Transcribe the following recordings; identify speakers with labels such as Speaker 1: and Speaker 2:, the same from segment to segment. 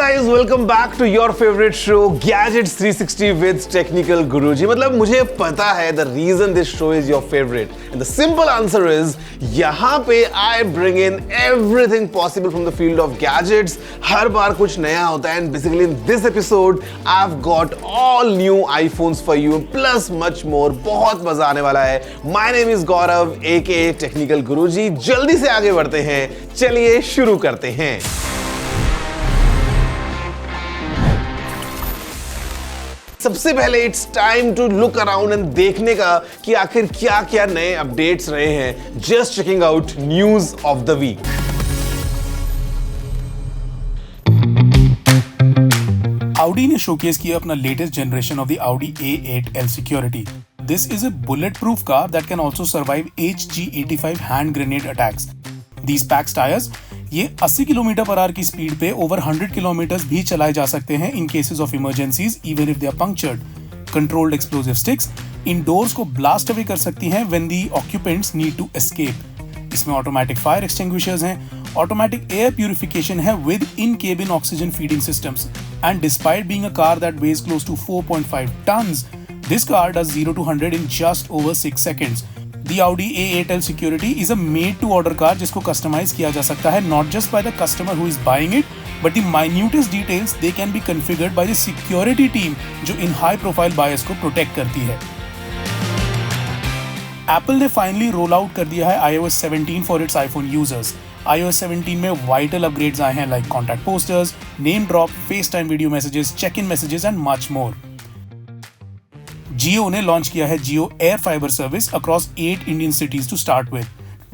Speaker 1: guys, welcome back to your favorite show Gadgets 360 with Technical Guruji. मतलब मुझे पता है the reason this show is your favorite and the simple answer is यहाँ पे I bring in everything possible from the field of gadgets. हर बार कुछ नया होता है and basically in this episode I've got all new iPhones for you plus much more. बहुत मजा आने वाला है. My name is Gaurav aka Technical Guruji. जल्दी से आगे बढ़ते हैं. चलिए शुरू करते हैं. सबसे पहले it's time to look around and देखने का कि आखिर क्या क्या नए अपडेट्स रहे हैं. Just checking out news of the week.
Speaker 2: Audi ने शोकेस किया अपना latest generation of the Audi A8L security. This is a bulletproof car that can also survive HG85 hand grenade attacks. These packs tires ये 80 km/h की speed पे over 100 kilometre भी चलाए जा सकते हैं in cases of emergencies even if they are punctured. Controlled explosive sticks in doors को blast away कर सकती हैं when the occupants need to escape. इसमें ऑटोमेटिक फायर एक्सटिंग्विशर्स हैं, ऑटोमेटिक एयर प्यूरिफिकेशन है with in cabin oxygen feeding systems. And despite being a car that weighs close to 4.5 tons, this car does 0 to 100 in just over 6 seconds. The Audi A8L Security is a made-to-order car जिसको customise किया जा सकता है not just by the customer who is buying it, but the minutest details they can be configured by the security team जो इन high-profile buyers को protect करती है. Apple ने finally roll out कर दिया है iOS 17 for its iPhone users. iOS 17 में vital upgrades आए हैं like contact posters, name drop, FaceTime video messages, check-in messages and much more. Jio ने लॉन्च किया है Jio Air Fiber service across 8 Indian cities to start with.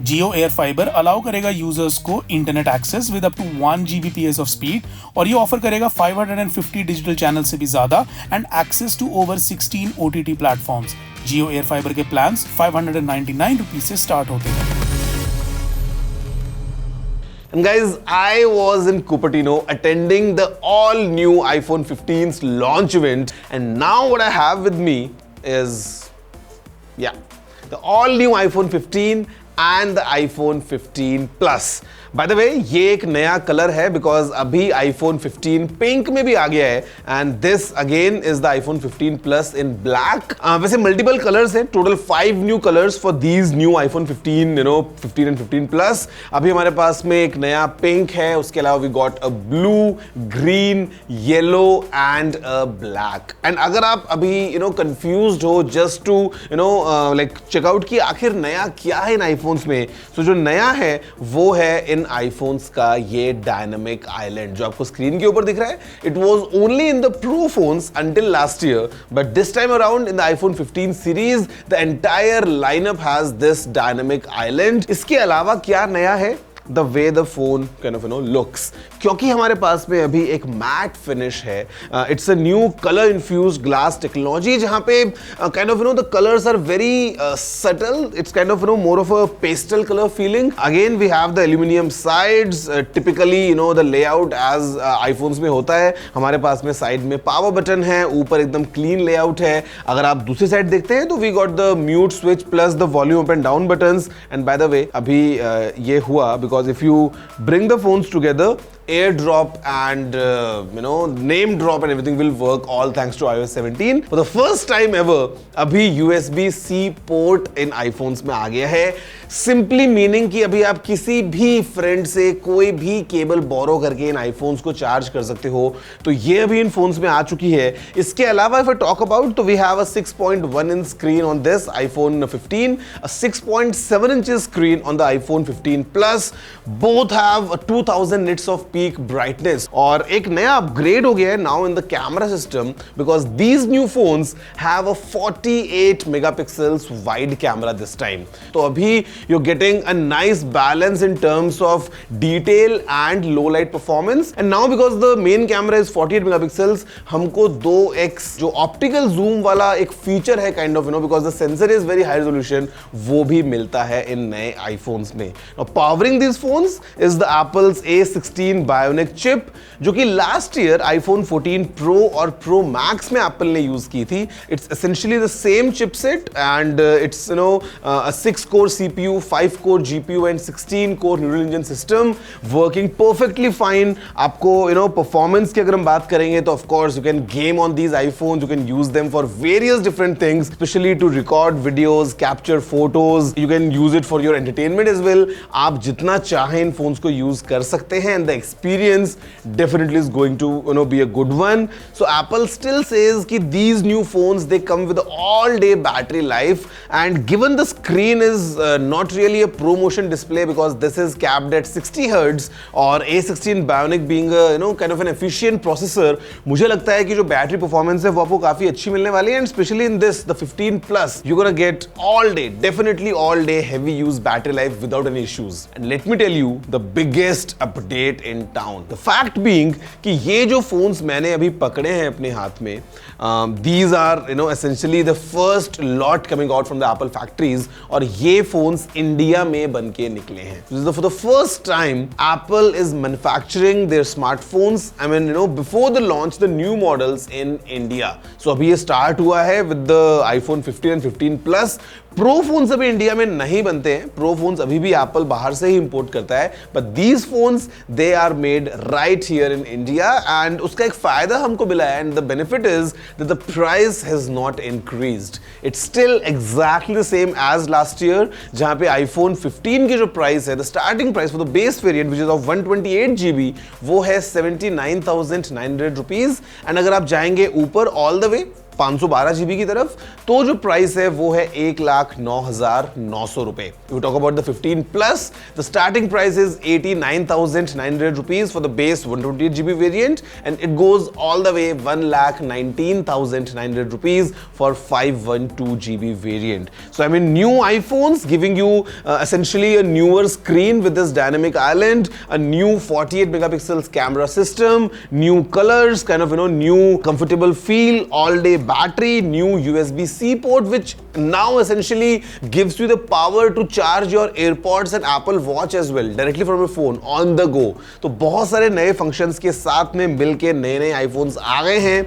Speaker 2: Jio Air Fiber allow करेगा users को internet access with up to 1 Gbps of speed और ये offer करेगा 550 digital channel से भी ज्यादा and access to over 16 OTT platforms. Jio Air Fiber के plans 599 rupees से स्टार्ट होते हैं.
Speaker 1: And guys, I was in Cupertino attending the all-new iPhone 15's launch event, and now what I have with me is, the all-new iPhone 15 and the iPhone 15 Plus. By the way, ये एक नया colour है because अभी iPhone 15 pink में भी आ गया है and this again is the iPhone 15 Plus in black. वैसे multiple colors हैं, total 5 new colors for these new iPhone 15, 15 and 15 Plus. अभी हमारे पास में एक नया पिंक है, उसके अलावा we got a blue, green, yellow and a black. And अगर आप अभी confused हो just to like check out कि आखिर नया क्या है इन iPhones में, तो जो नया है वो है इन iPhones का ये डायनामिक आइलैंड जो आपको स्क्रीन के ऊपर दिख रहा है. It was only in the pro phones until last year, but this time around in the iPhone 15 series the entire lineup has this dynamic island. इसके अलावा क्या नया है? The way the phone kind of looks, क्योंकि हमारे पास में अभी एक मैट फिनिश है. It's a new color infused glass technology जहाँ पे kind of the colors are very subtle. It's kind of more of a pastel color feeling. Again we have the aluminum sides. Typically the layout as iPhones में होता है. हमारे पास में side में power button है, ऊपर एकदम क्लीन लेआउट है. अगर आप दूसरी साइड देखते हैं तो we got the mute switch plus the volume up and down buttons. And by the way अभी ये हुआ because if you bring the phones together, AirDrop and name drop and everything will work, all thanks to iOS 17. For the first time ever अभी USB-C port in iPhones में आ गया है. Simply meaning कि अभी आप किसी भी फ्रेंड से कोई भी केबल बोरो करके इन iPhones को चार्ज कर सकते हो. तो ये अभी इन फोन्स में आ चुकी है. इसके अलावा if I talk about, तो we have a 6.1 inch screen on this iPhone 15, a 6.7 inches screen on the iPhone 15 Plus. Both have 2000 nits of peak brightness. और एक नया अपग्रेड हो गया है now in the camera system because these new phones have a 48 megapixels wide camera this time. तो अभी you're getting a nice balance in terms of detail and low light performance. And now because the main camera is 48 megapixels, हमको 2x जो optical zoom वाला एक feature है kind of because the sensor is very high resolution, वो भी मिलता है इन नए iPhones में. Now powering these phones is the Apple's A16 Bionic chip जो कि लास्ट ईयर iPhone 14 Pro और Pro Max में Apple ने यूज की थी. It's essentially the same chipset and it's a 6-core CPU, 5-core GPU and 16-core neural engine system working perfectly fine. आपको performance की अगर हम बात करेंगे तो of course you can game on these iPhones, you can use them for various different things, especially to record videos, capture photos. You can use it for your entertainment as well. आप जितना चाहें इन phones को use कर सकते हैं and the experience definitely is going to be a good one. So Apple still says कि these new phones they come with all day battery life, and given the screen is not really a ProMotion display because this is capped at 60 Hz और A16 Bionic being a kind of an efficient processor, मुझे लगता है कि जो battery performance है वो आपको काफी अच्छी मिलने वाली है. And specially in this the 15 plus you gonna get all day, definitely all day heavy use battery life without any issues. And let me tell you the biggest update in town, the fact being कि ये जो phones मैंने अभी पकड़े हैं अपने हाथ में, these are essentially the first lot coming out from the Apple factories और ये फोन्स इंडिया में बन के निकले हैं. For the first time Apple is manufacturing their smartphones, I mean before the launch the new models in India. So अभी ये start हुआ है with the iPhone 15 and 15 Plus. Pro phones अभी इंडिया में नहीं बनते हैं, प्रो फोन्स अभी भी एप्पल बाहर से ही इंपोर्ट करता है, but these phones they are made right here in India. And उसका एक फायदा हमको मिला है, and the benefit is that the price has not increased. It's still exactly the same as last year, जहां पे iPhone 15 की जो प्राइस है, the starting price for the base variant which is of 128 GB, वो है 79,900 rupees. And अगर आप जाएंगे ऊपर ऑल द वे 512 GB की तरफ, तो जो प्राइस है वो है 1,09,900 रुपए. If we talk about the 15 Plus, the starting price is 89,900 rupees for the base 128 GB variant, and it goes all the way 1,19,900 rupees for 512 GB variant. So I mean new iPhones giving you essentially a newer screen with this dynamic island, a new 48 megapixels camera system, new colors, kind of new comfortable feel, all day battery, new USB-C port which now essentially gives you the power to charge your AirPods and Apple Watch as well directly from your phone on the go. तो बहुत सारे नए functions के साथ में मिलके नए iPhones आ गए हैं.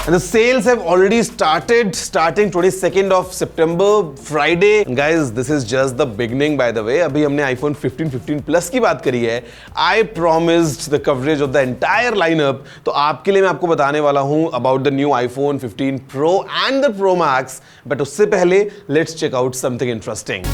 Speaker 1: And the sales have already started, starting 22nd of September, Friday. And guys, this is just the beginning, by the way. अभी हमने iPhone 15, 15 Plus की बात करी है. I promised the coverage of the entire lineup. तो आपके लिए मैं आपको बताने वाला हूँ about the new iPhone 15 Pro and the Pro Max. But उससे पहले, let's check out something interesting.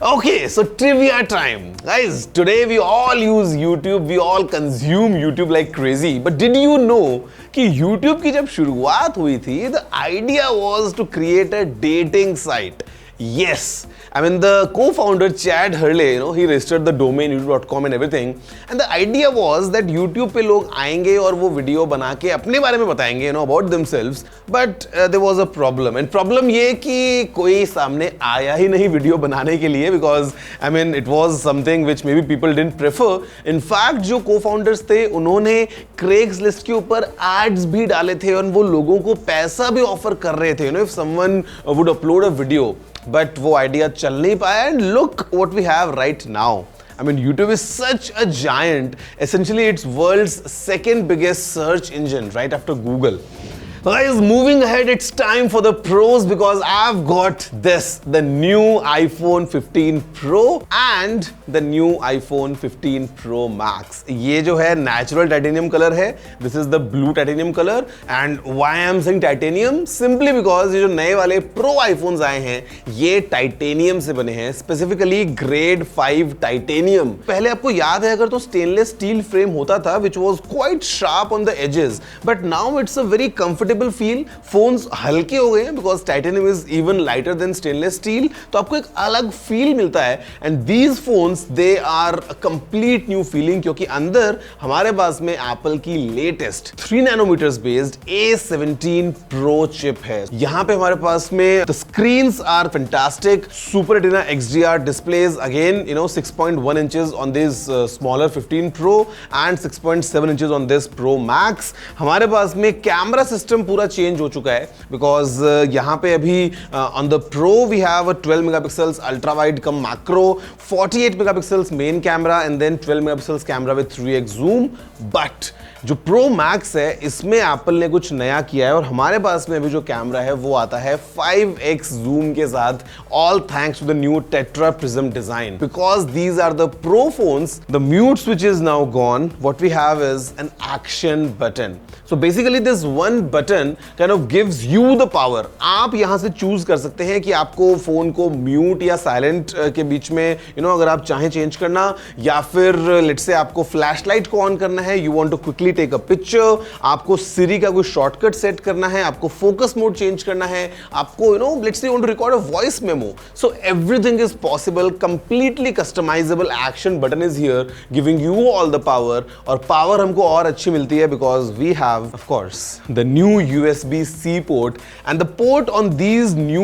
Speaker 1: Okay, so trivia time. Guys, today we all use YouTube, we all consume YouTube like crazy. But did you know कि YouTube की जब शुरुआत हुई थी, the idea was to create a dating site. Yes, I mean the co-founder Chad Hurley, he registered the domain youtube.com and everything, and the idea was that YouTube पे लोग आएंगे और वो वीडियो बना के अपने बारे में बताएंगे, about themselves. But there was a problem, and problem ये कि कोई सामने आया ही नहीं वीडियो बनाने के लिए, because I mean it was something which maybe people didn't prefer. In fact जो co-founders थे उन्होंने Craigslist के ऊपर ads भी डाले थे और वो लोगों को पैसा भी ऑफर कर रहे थे, if someone would upload a video. But वो आइडिया चल नहीं पाया, and look what we have right now. I mean, YouTube is such a giant. Essentially, it's world's second biggest search engine, right after Google. Guys, moving ahead, it's time for the pros because I've got this, the new iPhone 15 Pro and the new iPhone 15 Pro Max. ये जो है natural titanium color है. This is the blue titanium color. And why I'm saying titanium? Simply because ये जो नए वाले Pro iPhones आए हैं, ये titanium से बने हैं. Specifically grade 5 titanium. पहले आपको याद है अगर तो stainless steel frame होता था, which was quite sharp on the edges. But now it's a very comfortable feel. Phones हल्के हो गए हैं because titanium is even lighter than stainless steel, तो आपको एक अलग फील मिलता है. And these phones they are complete new feeling क्योंकि अंदर हमारे पास में एप्पल की latest 3 nanometers based A17 Pro chip है. यहां पे हमारे पास में the screens are fantastic, super retina XDR displays, again 6.1 inches on this smaller 15 Pro and 6.7 inches on this Pro Max. हमारे पास में कैमरा सिस्टम सिस्टम पूरा चेंज हो चुका है बिकॉज यहाँ पे अभी on the pro we have a 12 megapixels ultra wide cum macro, 48 megapixels main camera and then 12 megapixels camera with 3x zoom. But जो प्रो मैक्स है इसमें एप्पल ने कुछ नया किया है और हमारे पास में अभी जो कैमरा है वो आता है 5x जूम के साथ, all thanks to the new tetra prism design. Because these are the pro phones, the mute switch is now gone, what we have is an action button. So basically this one button kind of gives you the power. आप यहां से choose कर सकते हैं कि आपको phone को mute या साइलेंट के बीच में अगर आप चाहें चेंज करना, या फिर लेट्स से आपको फ्लैश लाइट को ऑन करना है, you want to quickly take a picture, आपको सिरी का कोई शॉर्टकट सेट करना है, आपको फोकस मोड चेंज करना है, आपको let's say you want to record a voice memo, so everything is possible, completely customisable action button is here giving you all the power. और पावर हमको और अच्छी मिलती है because we have of course the new USB-C port and the port on these new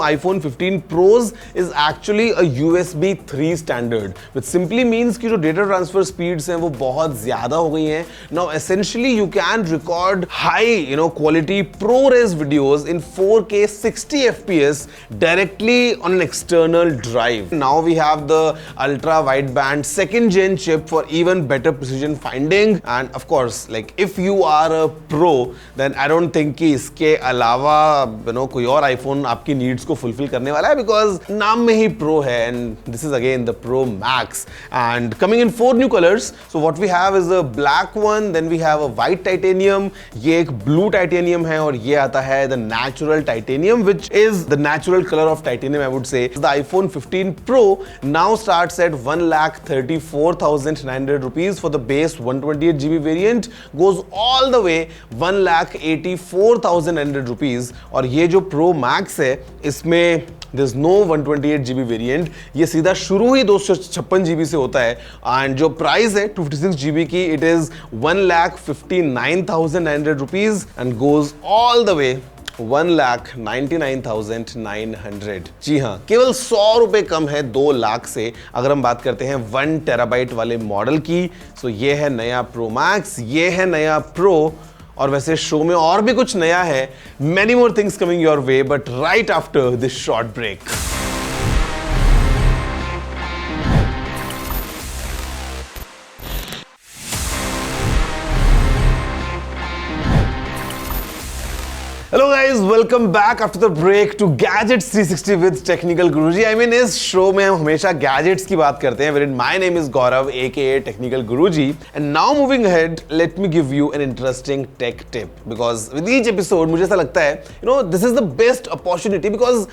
Speaker 1: iPhone 15 Pros is actually a USB 3 standard, which simply means कि जो data transfer speeds हैं वो बहुत ज्यादा हो गई हैं। Now essentially you can record high quality ProRes videos in 4K 60 FPS directly on an external drive. Now we have the ultra wideband second gen chip for even better precision finding, and of course like if you are a pro then I don't think कि इसके अलावा कोई और iPhone आपकी needs को fulfill करने वाला है, because नाम में ही pro है and this is again the Pro Max and coming in 4 new colors. So what we have is a black one, then we have a white titanium, ये एक blue titanium है और ये आता है the natural titanium which is the natural color of titanium I would say. The iPhone 15 Pro now starts at 1,34,900 rupees for the base 128GB variant, goes all the way 1,84,900 rupees। और ये जो Pro Max है इसमें there's no 128GB variant, ये सीधा शुरू ही 256GB से होता है एंड जो प्राइस है 256GB की it is 1,59,900 rupees and goes all the way 1,99,900। जी हाँ, केवल 100 रुपए कम है 2 लाख से अगर हम बात करते हैं 1 टेराबाइट वाले मॉडल की। सो ये है नया प्रो मैक्स, ये है नया प्रो, और वैसे शो में और भी कुछ नया है, many more things coming your way, but right after this short break. Hello guys, welcome back after the break to Gadgets 360 with Technical Guruji. I mean इस शो में हम हमेशा गैजेट्स की बात करते हैं, wherein my name is Gaurav aka Technical Guruji, and now moving ahead, let me give you an interesting tech tip because with each episode मुझे ऐसा लगता है this is the best opportunity because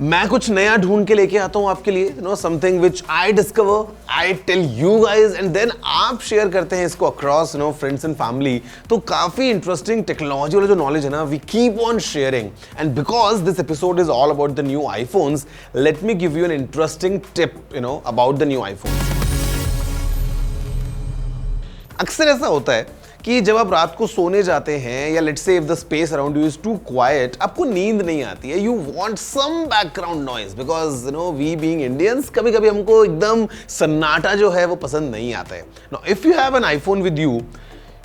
Speaker 1: मैं कुछ नया ढूंढ के लेके आता हूं आपके लिए, something which I discover, I tell you guys and then आप शेयर करते हैं इसको अक्रॉस फ्रेंड्स एंड फैमिली। तो काफी इंटरेस्टिंग टेक्नोलॉजी वाला जो नॉलेज है ना, we keep on sharing, and because this episode is all about the new iPhones, let me give you an interesting tip about the new iPhones. अक्सर ऐसा होता है कि जब आप रात को सोने जाते हैं या let's say if the space around you is too quiet, आपको नींद नहीं आती है, you want some background noise because we being Indians कभी कभी हमको एकदम सन्नाटा जो है वो पसंद नहीं आता है। Now if you have an iPhone with you,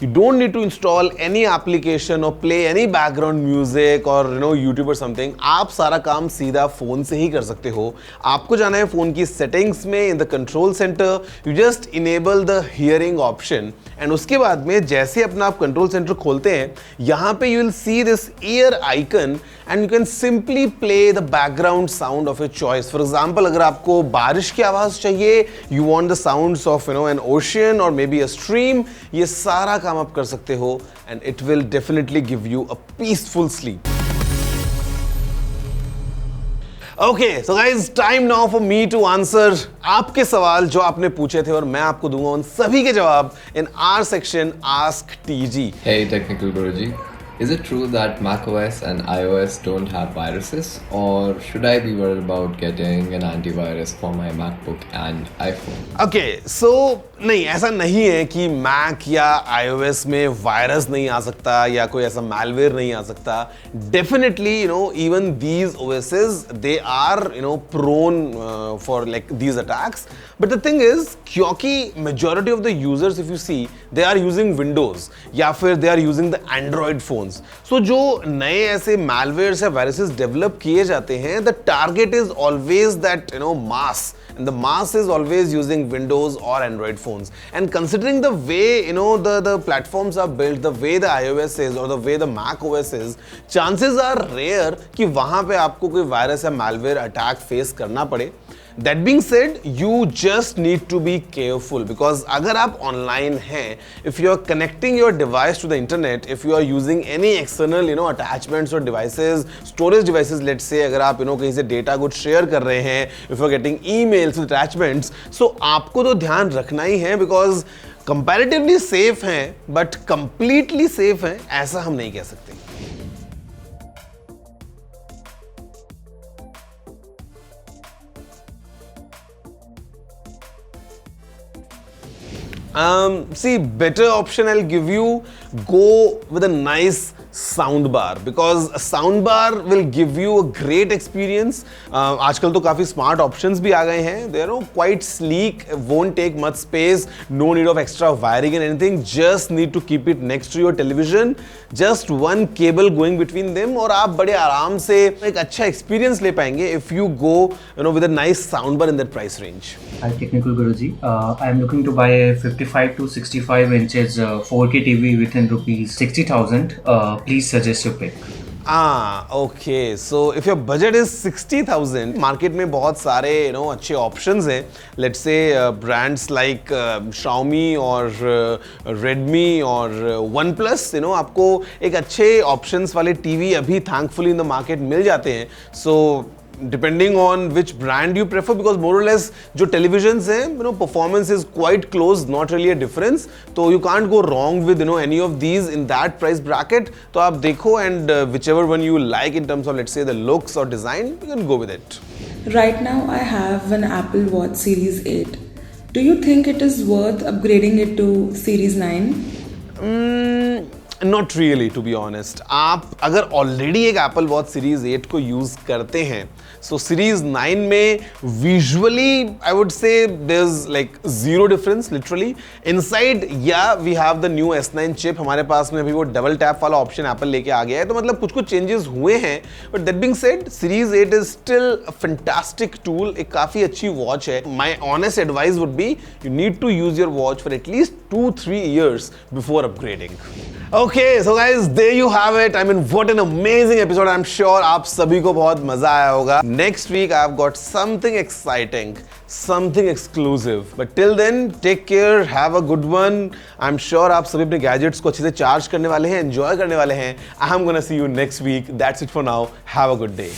Speaker 1: you don't need to install any application or play any background music or YouTube or something. आप सारा काम सीधा फोन से ही कर सकते हो। आपको जाना है फोन की सेटिंग्स में, in the control centre, you just enable the hearing option and उसके बाद में जैसे अपना आप कंट्रोल सेंटर खोलते हैं, यहाँ पे you will see this year icon and you can simply play the background sound of your choice. For example अगर आपको बारिश की आवाज चाहिए, you want the sounds of N ocean और मे बी अ स्ट्रीम, ये सारा काम आप कर सकते हो and it will definitely give you a peaceful sleep. Okay so guys, time now for me to answer आपके सवाल जो आपने पूछे थे और मैं आपको दूंगा उन सभी के जवाब in our section ask TG.
Speaker 3: Hey Technical Guruji, is it true that macOS and iOS don't have viruses, or should I be worried about getting an antivirus for my MacBook and iPhone?
Speaker 1: Okay, so नहीं, ऐसा नहीं है कि Mac या iOS में virus नहीं आ सकता या कोई ऐसा malware नहीं आ सकता. Definitely, even these OSs, they are, prone for like these attacks. But the thing is, क्योंकि majority of the users, if you see, they are using Windows या फिर they are using the Android phones. So जो नए ऐसे malwares या viruses develop किए जाते हैं, the target is always that, mass. And the mass is always using Windows or Android phones. And considering the way, the platforms are built, the way the iOS is or the way the Mac OS is, chances are rare कि वहाँ पे आपको कोई virus या malware attack face करना पड़े. That being said, you just need to be careful because अगर आप online हैं, if you are connecting your device to the internet, if you are using any external, attachments or devices, storage devices, let's say, अगर आप, कहीं से data कुछ share कर रहे हैं, if you are getting emails with attachments, so आपको तो ध्यान रखना ही है because comparatively safe हैं, but completely safe हैं, ऐसा हम नहीं कह सकते. See, better option I'll give you, go with a nice soundbar because a soundbar will give you a great experience. आजकल तो काफी smart options भी आ गए हैं. They are quite sleek, won't take much space, no need of extra wiring and anything. Just need to keep it next to your television. Just one cable going between them और आप बड़े आराम से एक अच्छा experience ले पाएंगे if you go, with a nice soundbar in that price range.
Speaker 4: Hi, Technical Guruji. I am looking to buy a 55 to 65 inches 4K TV within rupees 60,000. Please suggest your pick.
Speaker 1: Okay. So if your budget is 60,000, market में बहुत सारे अच्छे options हैं. Let's say brands like Xiaomi or Redmi or OnePlus, आपको एक अच्छे options वाले TV अभी thankfully in the market मिल जाते हैं. So depending on which brand you prefer, because more or less जो televisions हैं, performance is quite close, not really a difference. So you can't go wrong with any of these in that price bracket. तो आप देखो and whichever one you like in terms of, let's say, the looks or design, you can go with it.
Speaker 5: Right now I have an Apple Watch Series 8. Do you think it is worth upgrading it to Series 9?
Speaker 1: Not really, to be honest. आप अगर already एक Apple Watch Series 8 को use करते हैं, so Series 9 में visually I would say there's like zero difference literally. Inside, yeah, we have the new S9 chip. हमारे पास में अभी वो double tap वाला option Apple लेके आ गया है, तो मतलब कुछ changes हुए हैं. But that being said, Series 8 is still a fantastic tool. एक काफी अच्छी watch है. My honest advice would be you need to use your watch for at least 2-3 years before upgrading. Okay, so guys, there you have it. I mean, what an amazing episode. I'm sure आप सभी को बहुत मजा आया होगा. Next week, I've got something exciting, something exclusive. But till then, take care, have a good one. I'm sure आप सभी अपने gadgets को अच्छे से charge करने वाले हैं, enjoy करने वाले हैं. I'm gonna see you next week. That's it for now. Have a good day.